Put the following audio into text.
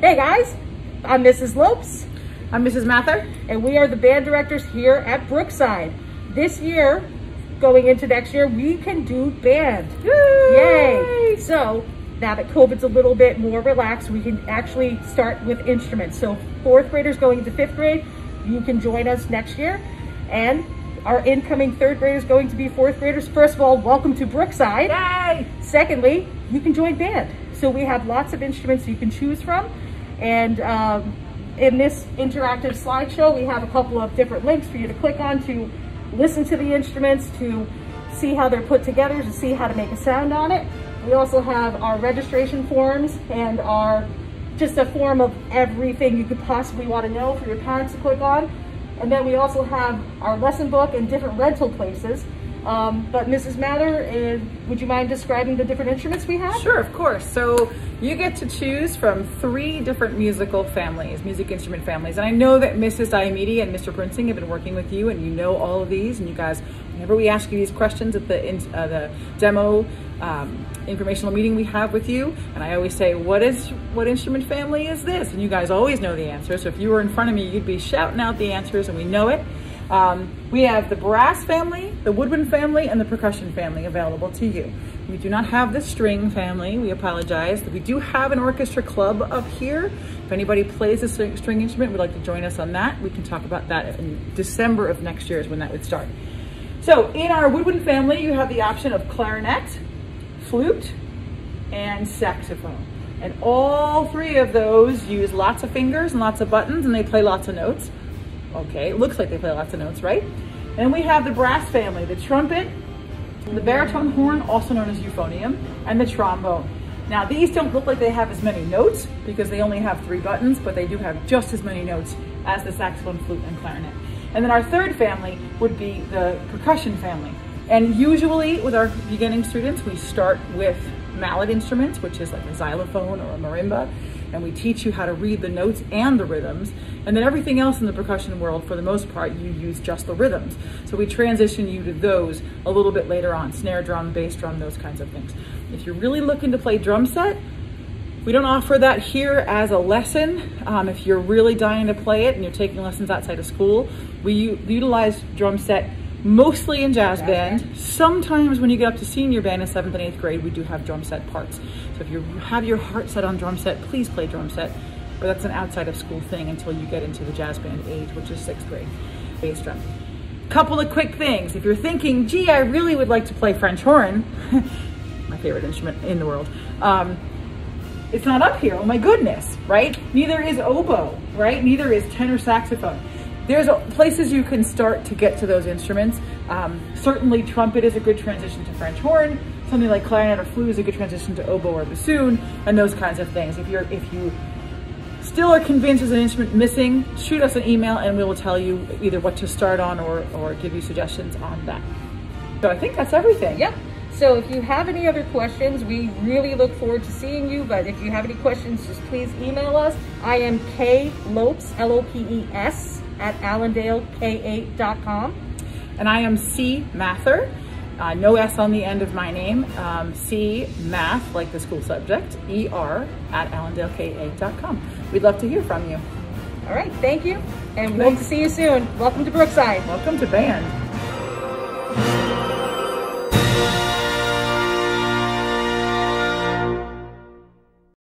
Hey guys, I'm Mrs. Lopes. I'm Mrs. Mather. And we are the band directors here at Brookside. This year, going into next year, we can do band. Yay! So now that COVID's a little bit more relaxed, we can actually start with instruments. So 4th graders going into 5th grade, you can join us next year. And our incoming 3rd graders going to be 4th graders. First of all, welcome to Brookside. Yay! Secondly, you can join band. So we have lots of instruments you can choose from. And in this interactive slideshow, we have a couple of different links for you to click on to listen to the instruments, to see how they're put together, to see how to make a sound on it. We also have our registration forms and just a form of everything you could possibly want to know for your parents to click on. And then we also have our lesson book and different rental places. But Mrs. Mather, would you mind describing the different instruments we have? Sure, of course. So you get to choose from 3 different music instrument families. And I know that Mrs. Diomede and Mr. Princing have been working with you, and you know all of these. And you guys, whenever we ask you these questions at the demo informational meeting we have with you, and I always say, what instrument family is this? And you guys always know the answer. So if you were in front of me, you'd be shouting out the answers, and we know it. We have the brass family, the woodwind family, and the percussion family available to you. We do not have the string family. We apologize. We do have an orchestra club up here. If anybody plays a string instrument, would like to join us on that, we can talk about that in December of next year is when that would start. So in our woodwind family, you have the option of clarinet, flute, and saxophone. And all 3 of those use lots of fingers and lots of buttons, and they play lots of notes. Okay, it looks like they play lots of notes, right? And we have the brass family, the trumpet, the baritone horn, also known as euphonium, and the trombone. Now, these don't look like they have as many notes because they only have 3 buttons, but they do have just as many notes as the saxophone, flute, and clarinet. And then our 3rd family would be the percussion family. And usually with our beginning students, we start with mallet instruments, which is like a xylophone or a marimba. And we teach you how to read the notes and the rhythms. And then everything else in the percussion world, for the most part, you use just the rhythms. So we transition you to those a little bit later on, snare drum, bass drum, those kinds of things. If you're really looking to play drum set, we don't offer that here as a lesson. If you're really dying to play it and you're taking lessons outside of school, we utilize drum set mostly in jazz band. Sometimes when you get up to senior band in 7th and 8th grade, we do have drum set parts. So if you have your heart set on drum set, please play drum set. But that's an outside of school thing until you get into the jazz band age, which is 6th grade, bass drum. Couple of quick things. If you're thinking, gee, I really would like to play French horn, my favorite instrument in the world, it's not up here, oh my goodness, right? Neither is oboe, right? Neither is tenor saxophone. There's places you can start to get to those instruments. Certainly trumpet is a good transition to French horn. Something like clarinet or flute is a good transition to oboe or bassoon, and those kinds of things. If you still are convinced there's an instrument missing, shoot us an email and we will tell you either what to start on or give you suggestions on that. So I think that's everything. Yep. So if you have any other questions, we really look forward to seeing you. But if you have any questions, just please email us. I am K Lopes, Lopes, at allendalek8.com. And I am C Mather, no S on the end of my name, C Math, like the school subject, ER at allendalek8.com. We'd love to hear from you. All right, thank you. And we hope to see you soon. Welcome to Brookside. Welcome to band.